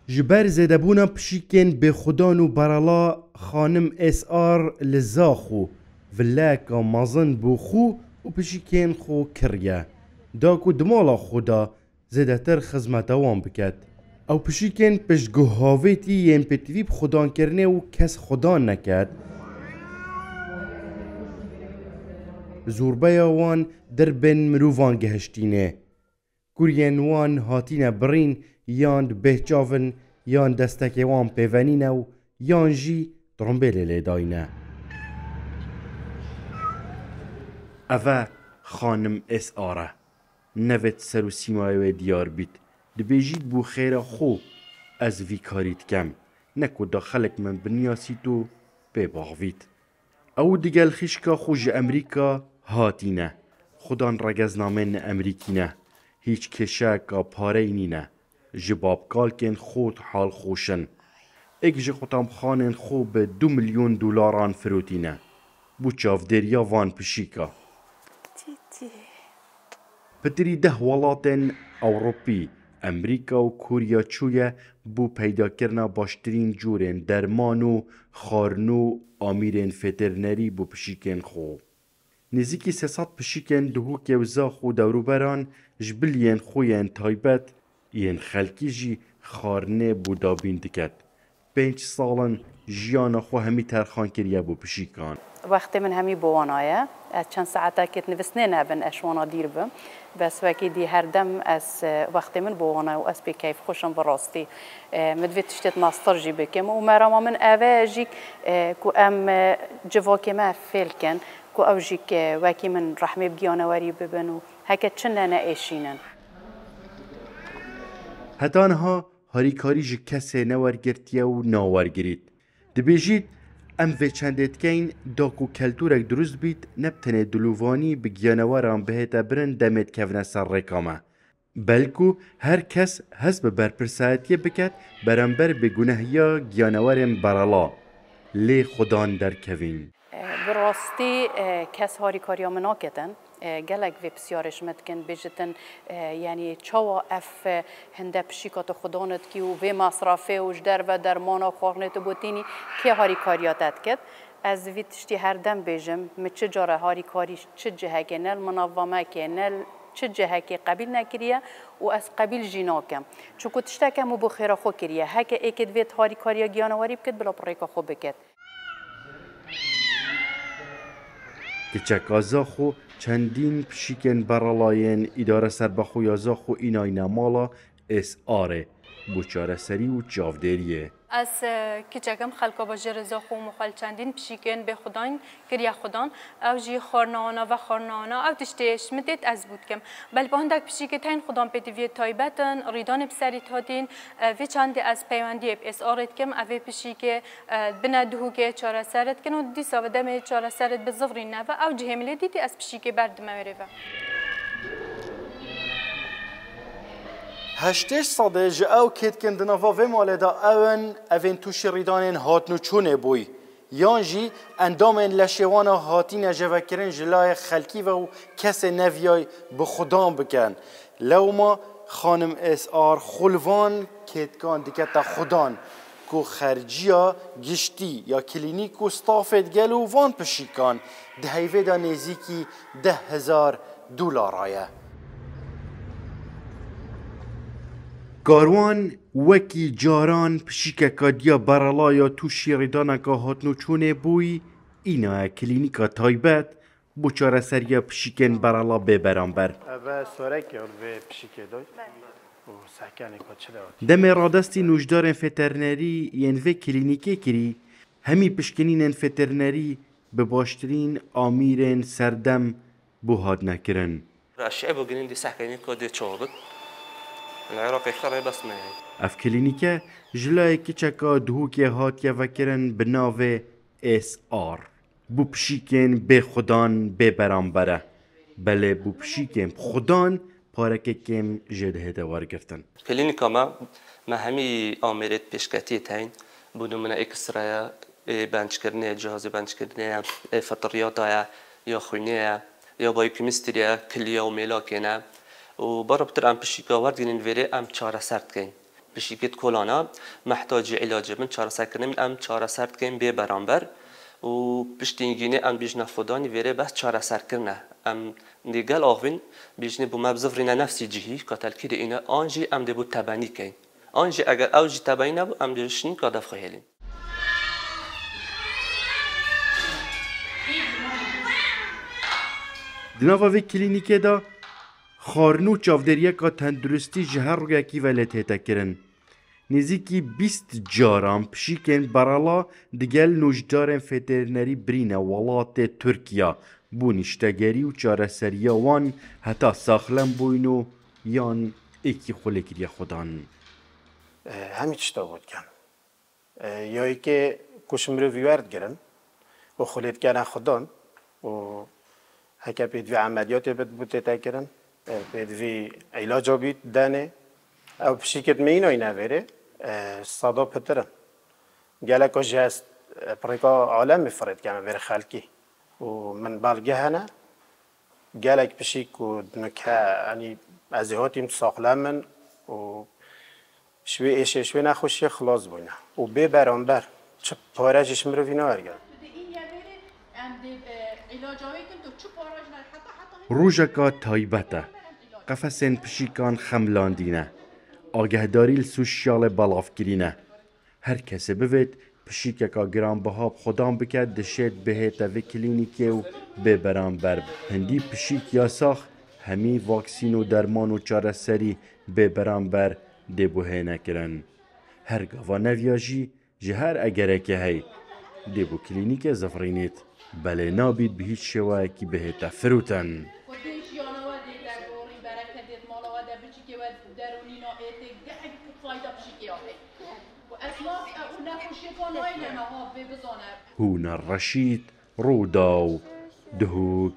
جبر زده بونا پشیکن به خدان و برالا خانم اس آر لزاخو ولاکا مازن بو خو و پشیکن خو کریه داکو دمالا خدا زده تر خزمت وان بکد او پشیکن پشگو هاویتی ین پتویب خدان کرنه و کس خدا نکد زوربه وان در بن مروفان گهشتینه کورین وان هاتین برین یاند بهچاون یان دستک وان پیونینه و یان جی ترمبیل لیداینه اوه خانم اس آره نوت سر و سیمایو دیار بیت دبیجید بو خیر خو از وی کاریت کم نکو داخلک من بنیاسی تو بباغوید او دیگل خیشکا خوش امریکا هاتینه خودان رگزنامن امریکینه هیچ کشاکا پاره اینینه جباب کالکن خود حال خوشن اک جی خودم خانن خو به 2 میلیون دلاران فروتینه بو چافدریا وان پشیکا پتری 10 ولاتن اوروپی امریکا و کوریا چویه بو پیدا کرنا باشترین جورن درمان و خارنو آمیرن فترنری بو پشیکن خو نزیکی 300 پشیکن دهو کهوزا خو دوروبران جبلین خوین تایبت ین خلکی جی خارنه بو دابین دکت 5 سالن جیانا خو همی ترخان کریه بو پشیکان وقتی من همی بوانایه از چند ساعته که نوستنه نبن اشوانا دیر بم بس وکی دی هر دم از وقتی من بوانایه و از بکیف خوشم براستی مدوی تشتت ماستر جی بکم و مرام من اوه جیک کو ام جواکی ما فیل کن کو او جیک وکی من رحمه بگیانواری ببن و هکه چنه نایشینن هتانها هاریکاری جی کسی نوارگرتیه و ناوارگرید دبیجید ام و چندت کین داکو کلتورک درست بیت نبتنه دلووانی بگیانواران بهت برن دمت کفنه سر رکامه بلکو هر کس حسب برپرسایتیه بکد برانبر بگونهیا گیانوارن برالا لی خدان در کوین براستی کس هاریکاریا مناکتن گلک وی بسیارش متکن بجتن یعنی چوا اف هنده پشیکات خدانت کی و وی مصرفه و جدر و درمان خورنت بوتینی که هاریکاریاتت کد از وی تشتی هر دم بجم مچه جاره هاریکاری چه جهه که نل منظمه که نل چه جهه که قبیل نکریه و از قبیل جیناکم چون که تشتکم و بخیره خو کریه هکه ایکد ویت هاریکاریا گیانواری بکد بلا پریکا خو بکد کچک خو چندین پشیکن برالاین اداره سربخو یازاخو اینای مالا اس آره بوچاره سری و چافدریه از کچکم خلقا با جرزاخو مخال چندین پشیکن به خداین کریا خدان او جی خورنانا و خورنانا او تشتیش مدت از بود کم بل با هندک پشیکت هین خدان پیدوی تایبتن ریدان بسری تادین وی چند از پیوندی اس آرت کم اوی پشیک بندهو که چاره سرت کنو دیسا و دم چاره سرت بزفرین نه او جهملی دیدی از پشیک برد موره هشتش صده جه او کت کندنا و مالدا اون توش ریدانین هاتنو چونه بوی یان جی اندامن لشیوانا هاتین جوکرین جلای خلکی و کس نویای بخدام بکن لو ما خانم اس آر خلوان کت کان دیکتا خدان کو خرجیا گشتی یا کلینیک و ستافت گلو وان پشیکان دهیوه دا نزیکی $10,000 آیه گاروان وکی جاران پشیکه کادیا برالایا تو شیردانه که هاتنو چونه بوی اینا کلینیکا تایبت بچاره سریا پشیکن برالا ببران بر اوه سورکی به پشیکه دای دم رادستی نوشدار فترنری ین و کلینیکی کری همی پشکنین فترنری به باشترین آمیرین سردم بوهاد نکرن راشعه بگنین دی سحکنی کده چابک العراق اختاره بس معي اف کلینیکه جلای کچکا دهوکی هاتیا وکرن بناوه اس آر بو پشیکن به خدان به برانبره بله بو پشیکن خدان پارکه کم جده دوار گرفتن كلينيكا ما همي آمرت بشكتي تين بدون من إكسترا بانشكرني جهاز بانشكرني فطريات يا خونية يا بايوكيمستريا كل يوم ملاكنا وبرا بتر ام بشيكا وردين الفيري ام چهار سرد كين بشیکت کلانا محتاج علاج من چهار سر کنیم ام چهار سر کنیم به برانبر و پشتینگینه ام بیشنا خدانی ویره بس چهار سر کنه ام دیگل آوین بیشنه بو مبزفرینه نفسی جهی کاتل کده اینه آنجی ام دبو تبانی کن آنجی اگر اوجی تبانی نبو ام دشنین کادف خیلین دناوا وی کلینیکه دا خارنو چاودریه که تندرستی جهر رویکی ولته تکرن. نزیکی 20 جاران پشیکن برالا دگل نوجدارن فترنری برین ولات ترکیا بونیشتگری و چارەسەریە وان هەتا ساخلەم بووین و یان ئێکی خۆلێگریە خۆدان. هەمی تشتا بودکەن. یایی که کشمروی ورد گرن و خۆلێتکەرە خۆدان و هەکە پێدوی عملیاتی بوده تکرن پێدوی عیلاجا بیت دانه او پشیکت مینای نویره صدا پترن گلک جست پرکا عالم میفرد که بر خلکی و من بالگه هنه گلک پشیک و دنکه یعنی از هاتیم ساخلم من و شوی ایشه شوی نخوشی خلاص بوینه و به برانبر چه پارجش مرو وینا ارگرد روژکا تایبەتە قەفەسێن پشیکان خەملاندینە ئاگەهداری سوشیال بەڵاوکرینە هەر کەسێ بوێت پشیکێکا گرانبەها خۆدان بکات دەشێت بهێتە vê کلینیکێ و بێ بەرامبەر هەندی پشیک یا ساخ هەمی ڤاکسین و دەرمان و چارەسەری بێ بەرامبەر دێبوهێنەکردن هەر گاڤا نەڤیاژی ji her ئەگەرێکێ هەی دێبوو کلینیکێ زەفرینێت بەلێ نابیت بە هیچ شێوەیەکی بهێتە فروتن. هون الرشيد رودا و دهوك